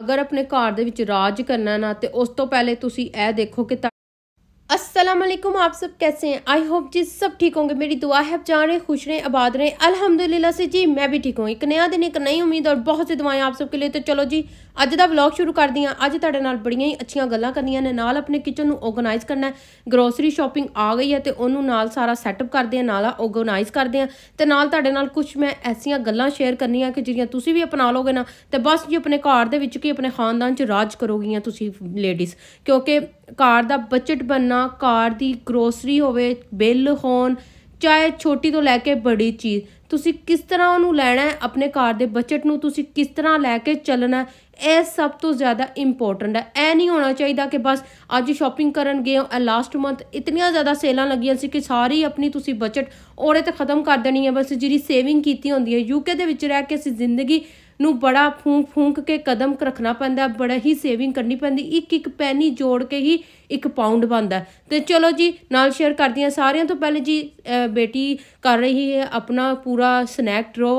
अगर अपने घर ਦੇ ਵਿੱਚ ਰਾਜ करना ना तो उस तो पहले ਤੁਸੀਂ ਇਹ देखो कि अस्सलाम वालेकुम। आप सब कैसे हैं? आई होप जी सब ठीक होंगे। मेरी दुआ है आप जान रहे खुश रहें आबाद रहें। अल्हम्दुलिल्लाह से जी मैं भी ठीक हूँ। एक नया दिन एक नई उम्मीद और बहुत सी दुआएं आप सबके लिए। तो चलो जी अज का व्लॉग शुरू कर दिया। अज तुहाडे नाल बड़ियां ही अच्छियां गल्लां करनियां ने, नाल अपने किचन नूं ऑर्गेनाइज करना है। ग्रोसरी शॉपिंग आ गई है तो उन्होंने नाल सारा सैटअप करते हैं, नाल ऑर्गेनाइज करते हैं तो नाल तुहाडे नाल कुछ मैं ऐसियां गल्लां शेयर करनियां कि जिहड़ियां तुसीं भी अपना लोगे ना तो बस जी अपने घर दे विच कि अपने खानदान च राज करोगियां तुसीं लेडीज़। क्योंकि घर का बजट बनना, घर की ग्रोसरी होवे, बिल होन, चाहे छोटी तो लैके बड़ी चीज़ तुसी किस तरह उन्होंने लैना है, अपने घर के बजट नूं तुसी किस तरह लैके चलना है, यह सब तो ज़्यादा इंपोर्टेंट है। यह नहीं होना चाहिए कि बस अज शॉपिंग करन गए हो, लास्ट मंथ इतनियां ज़्यादा सेलां लगियां सी कि सारी अपनी तुसी बजट ओरे ते खत्म कर देनी है। बस जिहड़ी सेविंग कीती होंदी है, यूके दे विच रह के असीं जिंदगी नूं बड़ा फूंक फूंक के कदम रखना पैंदा, बड़ा ही सेविंग करनी पैंदी। एक एक पैनी जोड़ के ही एक पाउंड बनता है। तो चलो जी नाल शेयर कर दियां सारियां। तो पहले जी बेटी कर रही है अपना पूरा स्नैक ड्रो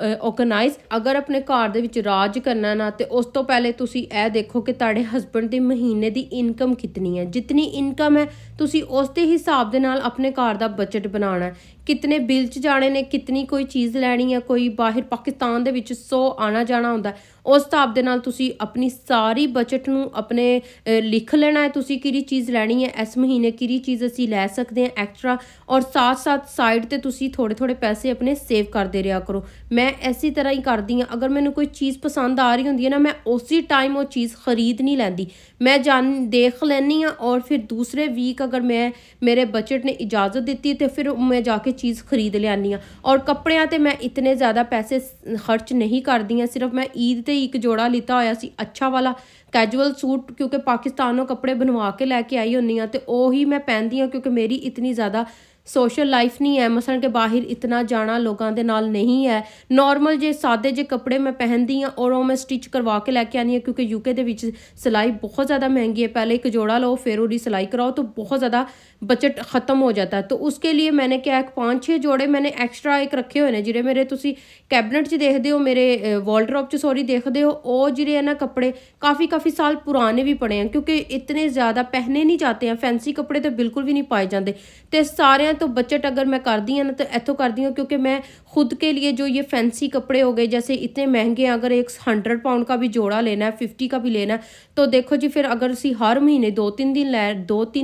ऑर्गेनाइज। अगर अपने घर दे विच राज करना ना तो उस तो पहले तुसी ए देखो कि तुहाडे हस्बैंड दी महीने दी इनकम कितनी है। जितनी इनकम है तुसी उस दे हिसाब दे नाल अपने घर दा बजट बनाना है। कितने बिल च जाने ने, कितनी कोई चीज़ लैनी है, कोई बाहर पाकिस्तान दे विच 100 आना जाना होंदा है, उस हिसाब दे नाल तुसी अपनी सारी बजट नूं अपने लिख लेना है। तुसी किहड़ी चीज़ लैनी है इस महीने, किहड़ी चीज़ असीं लै सकदे हैं एक्स्ट्रा, और साथ साथ साइड ते तुसी थोड़े थोड़े पैसे अपने सेव करते रहा करो। मैं इसी तरह ही करदी हाँ। अगर मैनूं कोई चीज़ पसंद आ रही होंदी है ना, मैं उसी टाइम वो चीज़ खरीद नहीं लैंदी, मैं देख लैनी हाँ और फिर दूसरे वीक अगर मैं मेरे बजट ने इजाज़त दी तो फिर मैं जाके चीज़ खरीद लियानी हाँ। और कपड़ियां ते मैं इतने ज़्यादा पैसे खर्च नहीं करदी हाँ। सिर्फ मैं ईद ते एक जोड़ा लिता होया सी अच्छा वाला कैजुअल सूट, क्योंकि पाकिस्तानों कपड़े बनवा के लैके आई होनी हाँ तो वही मैं पहनदी हाँ। क्योंकि मेरी इतनी ज़्यादा सोशल लाइफ नहीं है, मसलन के बाहर इतना जाना लोगों के नाल नहीं है। नॉर्मल जे सादे जे कपड़े मैं पहनदी हाँ और वो मैं स्टिच करवा के लैके आनी है। क्योंकि यूके दे विच सिलाई बहुत ज़्यादा महंगी है। पहले एक जोड़ा लो फिर उसकी सिलाई कराओ तो बहुत ज़्यादा बजट ख़त्म हो जाता है। तो उसके लिए मैंने क्या 5-6 जोड़े मैंने एक्स्ट्रा एक रखे हुए हैं, जिहड़े मेरे तुसी कैबिनेट च देखदे हो, मेरे वार्डरोब च सॉरी देखदे हो, वो जिहड़े है ना कपड़े काफ़ी साल पुराने भी पड़े हैं। क्योंकि इतने ज़्यादा पहने नहीं जाते हैं, फैंसी कपड़े तो बिल्कुल भी नहीं पाए जाते। तो सारे तो बजट अगर मैं करदी हूँ ना तो इतों करदी हूँ, क्योंकि मैं खुद के लिए जो ये फैंसी कपड़े हो गए जैसे इतने महंगे, अगर एक 100 पाउंड का भी जोड़ा लेना है, 50 का भी लेना है, तो देखो जी फिर अगर असी हर महीने 2-3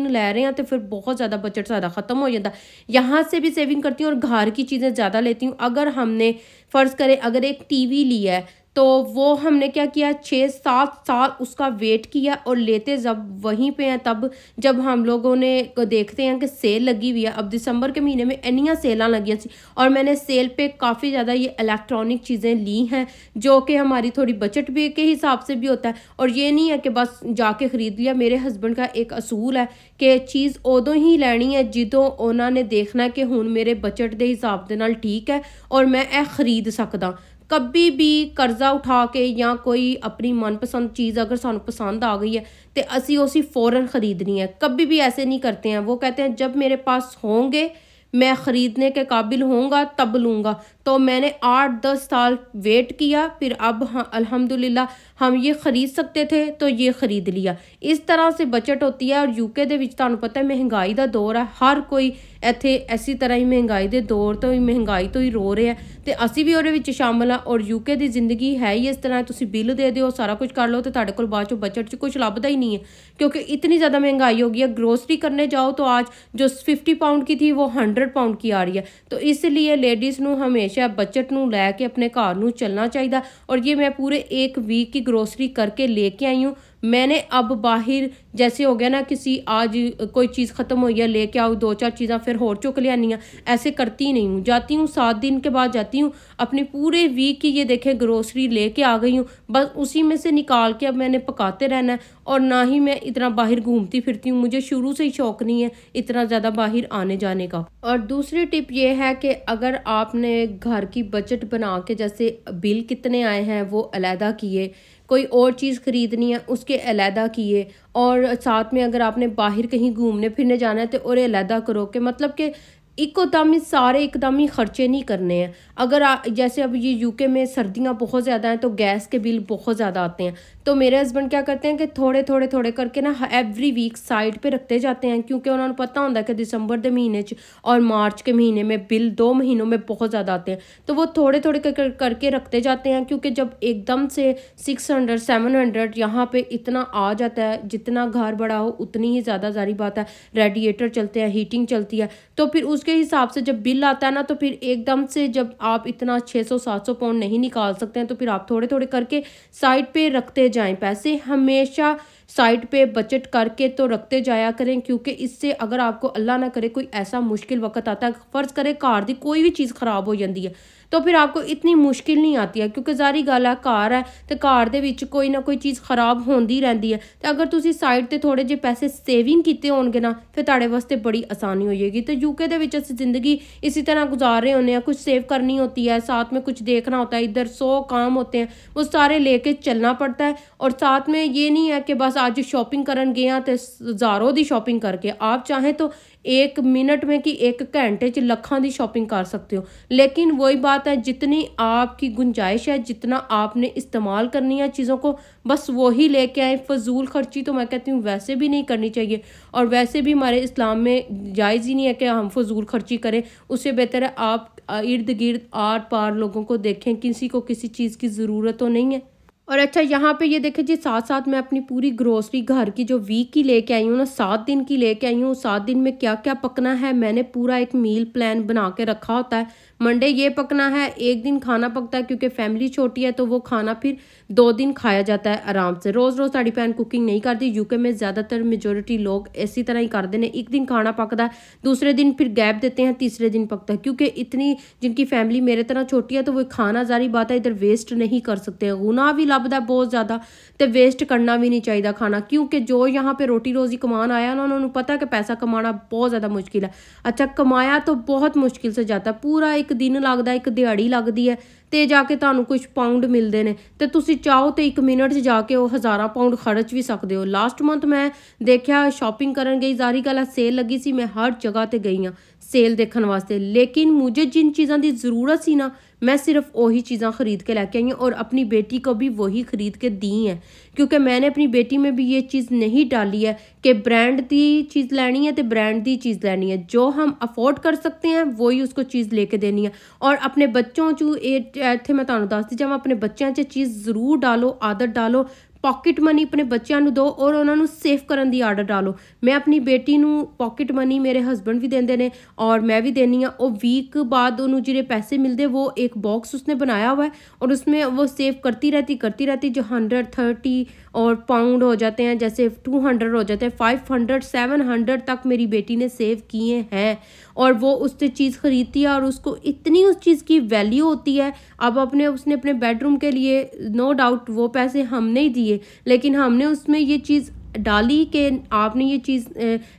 लै रहे हैं तो फिर बहुत ज़्यादा बजट ज़्यादा ख़त्म हो जाता। यहाँ से भी सेविंग करती हूँ और घर की चीज़ें ज़्यादा लेती हूँ। अगर हमने फ़र्ज़ करें अगर एक टीवी लिया है तो वो हमने क्या किया 6-7 साल उसका वेट किया और लेते जब वहीं पे हैं तब जब हम लोगों ने देखते हैं कि सेल लगी हुई है। अब दिसंबर के महीने में इन्नियां सेलां लगी सी और मैंने सेल पे काफ़ी ज़्यादा ये इलेक्ट्रॉनिक चीज़ें ली हैं जो कि हमारी थोड़ी बजट भी के हिसाब से भी होता है। और ये नहीं है कि बस जाके ख़रीद लिया। मेरे हस्बैंड का एक असूल है कि चीज़ उदों ही लैनी है जिदों उन्होंने देखना कि हुण मेरे बजट के हिसाब के नाल ठीक है और मैं यह खरीद सकदा। कभी भी कर्जा उठा के या कोई अपनी मनपसंद चीज़ अगर सानू पसंद आ गई है तो असी उसी फ़ौरन ख़रीदनी है। कभी भी ऐसे नहीं करते हैं। वो कहते हैं जब मेरे पास होंगे, मैं ख़रीदने के काबिल होऊंगा तब लूँगा। तो मैंने 8-10 साल वेट किया, फिर अब हाँ अल्हम्दुलिल्लाह हम ये ख़रीद सकते थे तो ये ख़रीद लिया। इस तरह से बजट होती है। और यूके दे विच तुहानू पता है महंगाई का दौर है, हर कोई इत्थे ऐसी तरह ही महंगाई के दौर तो ही महंगाई तो ही रो रहे हैं तो असी भी उहदे विच शामिल हाँ। और यूके की जिंदगी है ही इस तरह, तुसी बिल दे दो सारा कुछ कर लो तो तुहाडे कोल बाद चों बजट च कुछ लभदा ही नहीं है। क्योंकि इतनी ज़्यादा महंगाई हो गई है। ग्रोसरी करने जाओ तो आज जो 50 पाउंड की थी वो 100 पाउंड की आ रही है। तो इसलिए लेडीज़ नूं हमेशा बजट नूं लैके अपने घर नूं चलना चाहिए। और ये मैं पूरे एक वीक की ग्रोसरी करके लेके आई हूँ। मैंने अब बाहर जैसे हो गया ना किसी आज कोई चीज़ ख़त्म हुई है लेके आओ 2-4 चीज़ें फिर होर चुक लियानी, ऐसे करती नहीं हूँ। जाती हूँ 7 दिन के बाद जाती हूँ, अपनी पूरे वीक की ये देखें ग्रोसरी लेके आ गई हूँ। बस उसी में से निकाल के अब मैंने पकाते रहना है। और ना ही मैं इतना बाहर घूमती फिरती हूँ, मुझे शुरू से ही शौक़ नहीं है इतना ज़्यादा बाहर आने जाने का। और दूसरी टिप ये है कि अगर आपने घर की बजट बना के जैसे बिल कितने आए हैं वो अलहदा किए, कोई और चीज़ ख़रीदनी है उसके अलहदा किए, और साथ में अगर आपने बाहर कहीं घूमने फिरने जाना है तो और अलहदा करो कि मतलब कि इकोदम ही सारे एकदम ही खर्चे नहीं करने हैं। अगर जैसे अब ये यूके में सर्दियाँ बहुत ज़्यादा हैं तो गैस के बिल बहुत ज़्यादा आते हैं, तो मेरे हस्बैंड क्या करते हैं कि थोड़े थोड़े थोड़े करके ना एवरी वीक साइड पे रखते जाते हैं, क्योंकि उन्होंने पता होता है कि दिसंबर के महीने और मार्च के महीने में बिल 2 महीनों में बहुत ज़्यादा आते हैं। तो वो थोड़े थोड़े करके रखते जाते हैं, क्योंकि जब एकदम से 600 700 यहाँ पे इतना आ जाता है, जितना घर बड़ा हो उतनी ही ज़्यादा जारी बात है, रेडिएटर चलते हैं, हीटिंग चलती है, तो फिर उसके हिसाब से जब बिल आता है ना, तो फिर एकदम से जब आप इतना 600-700 पाउंड नहीं निकाल सकते हैं, तो फिर आप थोड़े थोड़े करके साइड पे रखते जाएं। पैसे हमेशा साइड पे बचत करके तो रखते जाया करें, क्योंकि इससे अगर आपको अल्लाह ना करे कोई ऐसा मुश्किल वक्त आता है, फर्ज करे कार दी कोई भी चीज़ खराब हो जाती है, तो फिर आपको इतनी मुश्किल नहीं आती है, क्योंकि जारी गल है कार है तो कार दे विच कोई ना कोई चीज़ खराब होंदी रहती है। तो अगर तुसी साइड ते थोड़े जे पैसे सेविंग किए होंगे ना, फिर तुहाडे वास्ते बड़ी आसानी हो जाएगी। तो यूके दे विच असीं जिंदगी इसी तरह गुजार रहे होंगे हैं, कुछ सेव करनी होती है, साथ में कुछ देखना होता है, इधर 100 काम होते हैं, वो सारे लेके चलना पड़ता है। और साथ में ये नहीं है कि बस आज शॉपिंग करन गए हैं तो हज़ारों दी शॉपिंग करके, आप चाहें तो 1 मिनट में कि 1 घंटे च लखां दी शॉपिंग कर सकते हो। लेकिन वही बात है, जितनी आपकी गुंजाइश है, जितना आपने इस्तेमाल करनी है चीज़ों को, बस वही लेके आए। फजूल खर्ची तो मैं कहती हूँ वैसे भी नहीं करनी चाहिए, और वैसे भी हमारे इस्लाम में जायज़ ही नहीं है कि हम फजूल खर्ची करें। उससे बेहतर है आप इर्द गिर्द आर पार लोगों को देखें, किसी को किसी चीज़ की ज़रूरत तो नहीं है। और अच्छा यहाँ पे ये देखें जी, साथ साथ मैं अपनी पूरी ग्रोसरी घर की जो वीक की लेके आई हूँ ना, 7 दिन की लेके आई हूँ। 7 दिन में क्या क्या पकना है मैंने पूरा एक मील प्लान बना के रखा होता है। मंडे ये पकना है, एक दिन खाना पकता है, क्योंकि फैमिली छोटी है तो वो खाना फिर 2 दिन खाया जाता है आराम से। रोज़ रोज़ साड़ी पैन कुकिंग नहीं करती। यूके में ज़्यादातर मेजोरिटी लोग इसी तरह ही करते हैं, एक दिन खाना पकता है, दूसरे दिन फिर गैप देते हैं, तीसरे दिन पकता है। क्योंकि इतनी जिनकी फैमिली मेरे तरह छोटी है तो वो खाना जारी बात है इधर वेस्ट नहीं कर सकते, गुनाह भी लभदा बहुत ज़्यादा, तो वेस्ट करना भी नहीं चाहिए खाना। क्योंकि जो यहाँ पे रोटी रोज़ी कमान आया ना, उन्होंने पता है कि पैसा कमाना बहुत ज़्यादा मुश्किल है। अच्छा कमाया तो बहुत मुश्किल से जाता, पूरा एक दिन लगता, एक दिहाड़ी लगती है, तो जाके तुहानू कुछ पाउंड मिलते हैं, तो तुसी चाहो तो 1 मिनट जाके वो 1000 पाउंड खर्च भी सकते हो। लास्ट मंथ मैं देखा शॉपिंग करन गई, जारी गल सेल लगी सी, मैं हर जगह ते गई हाँ सेल देखने वास्ते, लेकिन मुझे जिन चीज़ों की ज़रूरत सी ना, मैं सिर्फ वही चीज़ें खरीद के लैके आई हूँ, और अपनी बेटी को भी वही खरीद के दी हैं। क्योंकि मैंने अपनी बेटी में भी ये चीज़ नहीं डाली है कि ब्रांड की चीज़ लेनी है तो ब्रांड की चीज़ लेनी है, जो हम अफोर्ड कर सकते हैं वही उसको चीज़ लेके देनी है। और अपने बच्चों चू इत्थे मैं तुहानू दस दी जावां, अपने बच्चों च चीज़ ज़रूर डालो, आदत डालो, पॉकेट मनी अपने बच्चों को दो और उन्होंने सेव करने की आदत डालो। मैं अपनी बेटी को पॉकेट मनी मेरे हस्बैंड भी देंगे ने और मैं भी देनी हाँ। और वीक बाद उन्होंने जिहड़े पैसे मिलते वो एक बॉक्स उसने बनाया हुआ है, और उसमें वो सेव करती रहती, जो 130 और पाउंड हो जाते हैं, जैसे 200 हो जाते हैं, 500 700 तक मेरी बेटी ने सेव किए हैं। और वो उससे चीज़ खरीदती है और उसको इतनी उस चीज़ की वैल्यू होती है। अब उसने अपने बेडरूम के लिए नो डाउट वो पैसे हमने ही दिए, लेकिन हमने उसमें ये चीज़ डाली कि आपने ये चीज़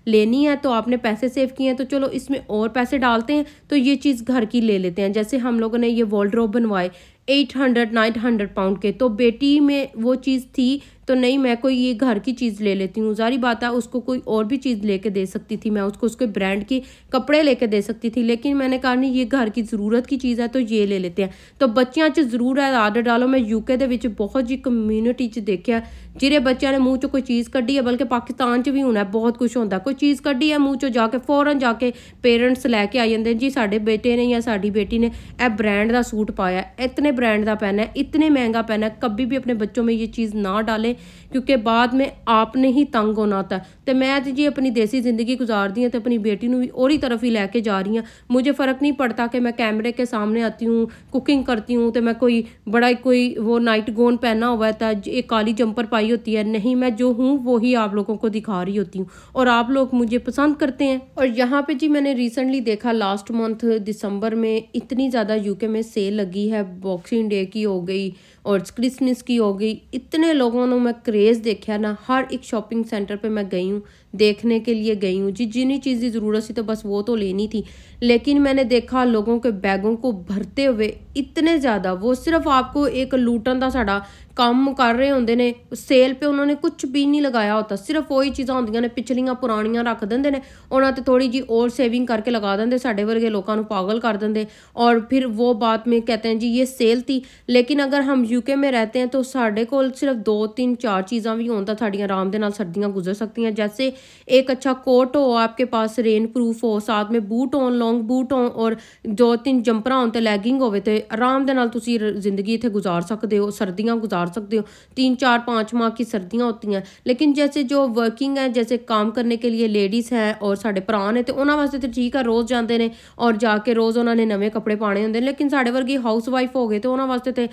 लेनी है तो आपने पैसे सेव किए हैं, तो चलो इसमें और पैसे डालते हैं तो ये चीज़ घर की ले लेते हैं। जैसे हम लोगों ने ये वॉर्डरोब बनवाए 800 900 पाउंड के, तो बेटी में वो चीज़ थी तो नहीं मैं कोई ये घर की चीज़ ले लेती हूँ। जारी बात है उसको कोई और भी चीज़ लेके दे सकती थी, मैं उसको उसके ब्रांड के कपड़े लेके दे सकती थी, लेकिन मैंने कहा नहीं ये घर की ज़रूरत की चीज़ है तो ये ले लेते हैं। तो बच्चों च जरूर है आदत डालो। मैं यूके दे विच बहुत जी कम्यूनिटी च देखा जिहड़े बच्चों ने मूँह चो कोई चीज़ कड्ढी है, बल्कि पाकिस्तान च भी होना बहुत कुछ होता, कोई चीज़ कड्ढी है मूँह चो जाके फौरन जाके पेरेंट्स लैके आ जाते जी साडे बेटे ने या साडी बेटी ने यह ब्रांड का सूट पाया, इतने ब्रांड का पहना है, इतने महंगा पहना है। कभी भी अपने बच्चों में ये चीज़ ना डालें, क्योंकि बाद में आपने ही तंग होना होता है। तो मैं तो जी अपनी देसी ज़िंदगी गुजार दी हूँ, तो अपनी बेटी को भी और ही तरफ ही लैके जा रही हूँ। मुझे फ़र्क नहीं पड़ता कि मैं कैमरे के सामने आती हूँ, कुकिंग करती हूँ, तो मैं कोई बड़ा कोई वो नाइट गोन पहना हुआ है, तो एक काली जंपर पाई होती है, नहीं मैं जो हूँ वो ही आप लोगों को दिखा रही होती हूँ और आप लोग मुझे पसंद करते हैं। और यहाँ पे जी मैंने रिसेंटली देखा लास्ट मंथ दिसंबर में इतनी ज़्यादा यूके में सेल लगी है, बॉक्सिंग डे की हो गई और क्रिसमस की हो गई, इतने लोगों ने मैं क्रेज़ देखा ना। हर एक शॉपिंग सेंटर पे मैं गई हूँ, देखने के लिए गई हूँ जी, जिन्हीं चीज़ की ज़रूरत थी तो बस वो तो लेनी थी, लेकिन मैंने देखा लोगों के बैगों को भरते हुए इतने ज़्यादा वो सिर्फ आपको एक लूटन का साड़ा काम कर रहे होंगे ने। सेल पे उन्होंने कुछ भी नहीं लगाया होता, सिर्फ वही चीज़ां होंदियां ने पिछलियां पुरानियां रख देंगे ने, उन्होंने तो थोड़ी जी और सेविंग करके लगा देंगे, साढ़े वर्गे लोगों को पागल कर देंगे। और फिर वो बात में कहते हैं जी ये सेल थी। लेकिन अगर हम यूके में रहते हैं तो साढ़े को सिर्फ 2-3-4 चीज़ां भी हों तो साड़ियां आराम के नाल सर्दियां गुजर सकती हैं। जैसे एक अच्छा कोट हो आपके पास, रेन प्रूफ हो, साथ में बूट हो, लॉन्ग बूट हो, और 2-3 जंपर हो, लैगिंग हो, तो आराम के नाल तुसी जिंदगी इत्थे गुजार सकते हो, सर्दियां गुजार सकते हो। 3-4-5 माह की सर्दियां होती हैं। लेकिन जैसे जो वर्किंग है, जैसे काम करने के लिए लेडीज़ हैं और साढ़े भरा ने, तो उन्होंने वास्ते तो ठीक है, रोज़ जाते हैं और जाके रोज़ उन्होंने नवे कपड़े पाने होंगे। लेकिन साढ़े वर्गी हाउस वाइफ हो गए तो उन्होंने वास्ते तो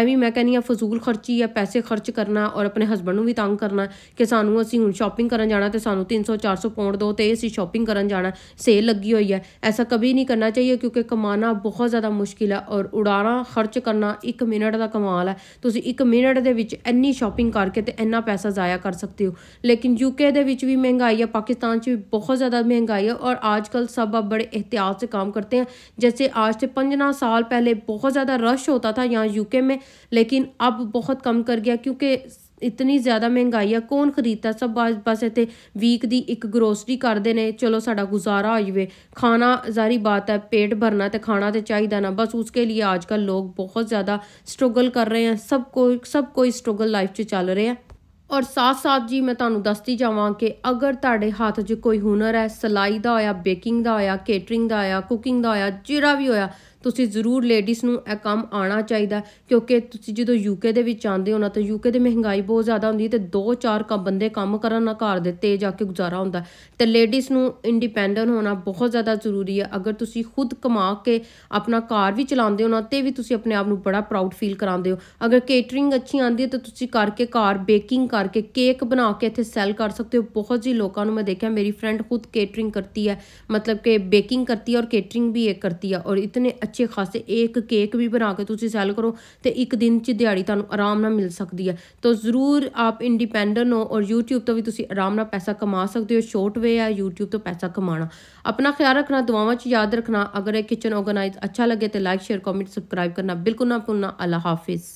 भी मैं कहनी हाँ फजूल खर्ची है, पैसे खर्च करना और अपने हसबैंड को भी तंग करना कि सानू असी हुण शॉपिंग करन जाना तो सानू 300-400 पाउंड दो तो असी शॉपिंग करन जाना, सेल लगी हुई है। ऐसा कभी नहीं करना चाहिए क्योंकि कमाना बहुत ज़्यादा मुश्किल है और उड़ाना खर्च करना 1 मिनट का कमाल है। तुसी 1 मिनट दे विच इन्नी शॉपिंग करके तो इन्ना पैसा ज़ाया कर सकते हो। लेकिन यूके दे विच भी महंगाई है, पाकिस्तान भी बहुत ज़्यादा महंगाई है और आजकल सब अब बड़े एहतियात से काम करते हैं। जैसे आज से 5 साल पहले बहुत ज़्यादा रश होता था यहाँ यूके में, लेकिन अब बहुत कम कर गया क्योंकि इतनी ज़्यादा महंगाई है, कौन खरीदता। सब बस इतने वीक दी एक ग्रोसरी करते हैं, चलो साड़ा गुजारा हो जाए। खाना जारी बात है, पेट भरना तो खाना तो चाहिए ना, बस उसके लिए आजकल लोग बहुत ज़्यादा स्ट्रगल कर रहे हैं। सब कोई स्ट्रगल लाइफ च चल रहे हैं। और साथ साथ जी मैं तुहानू दसदी जावां कि अगर तुहाडे हाथ 'च कोई हुनर है, सिलाई दा होया, बेकिंग दा होया, केटरिंग दा होया, कुकिंग दा होया, जिहड़ा भी होया, ਤੁਸੀਂ ਜ਼ਰੂਰ ਲੇਡੀਜ਼ ਨੂੰ ਇਹ ਕੰਮ ਆਉਣਾ ਚਾਹੀਦਾ। ਕਿਉਂਕਿ ਤੁਸੀਂ ਜਦੋਂ ਯੂਕੇ ਦੇ ਵਿੱਚ ਆਉਂਦੇ ਹੋ ਨਾ ਤਾਂ ਯੂਕੇ ਦੀ ਮਹਿੰਗਾਈ ਬਹੁਤ ਜ਼ਿਆਦਾ ਹੁੰਦੀ ਤੇ 2-4 ਬੰਦੇ ਕੰਮ ਕਰਨ ਨਾ ਘਰ ਦੇ ਤੇ ਜਾ ਕੇ ਗੁਜ਼ਾਰਾ ਹੁੰਦਾ। ਤੇ ਲੇਡੀਜ਼ ਨੂੰ ਇੰਡੀਪੈਂਡੈਂਟ ਹੋਣਾ ਬਹੁਤ ਜ਼ਿਆਦਾ ਜ਼ਰੂਰੀ ਹੈ। ਅਗਰ ਤੁਸੀਂ ਖੁਦ ਕਮਾ ਕੇ ਆਪਣਾ ਘਰ ਵੀ ਚਲਾਉਂਦੇ ਹੋ ਨਾ ਤੇ ਵੀ ਤੁਸੀਂ ਆਪਣੇ ਆਪ ਨੂੰ ਬੜਾ ਪ੍ਰਾਊਡ ਫੀਲ ਕਰਾਉਂਦੇ ਹੋ। ਅਗਰ ਕੇਟਰਿੰਗ ਅੱਛੀ ਆਉਂਦੀ ਹੈ ਤਾਂ ਤੁਸੀਂ ਕਰਕੇ ਘਰ ਬੇਕਿੰਗ ਕਰਕੇ ਕੇਕ ਬਣਾ ਕੇ ਇੱਥੇ ਸੈਲ ਕਰ ਸਕਦੇ ਹੋ। ਬਹੁਤ ਜੀ ਲੋਕਾਂ ਨੂੰ ਮੈਂ ਦੇਖਿਆ, ਮੇਰੀ फ्रेंड खुद केटरिंग करती है, मतलब कि बेकिंग करती है और केटरिंग भी एक करती है और इतने अच्छे खासे एक केक भी बना के तुसी सैल करो तो एक दिन च दिहाड़ी तुहानू आराम नाल मिल सकती है। तो ज़रूर आप इंडिपेंडेंट हो और यूट्यूब तो भी तुसी आराम नाल पैसा कमा सकते हो। शॉर्ट वे है यूट्यूब तो पैसा कमाना। अपना ख्याल रखना, दुआवां च याद रखना। अगर ये किचन ऑर्गेनाइज अच्छा लगे तो लाइक शेयर कमेंट सब्सक्राइब करना बिल्कुल ना भूलना। अल्लाह हाफिज़।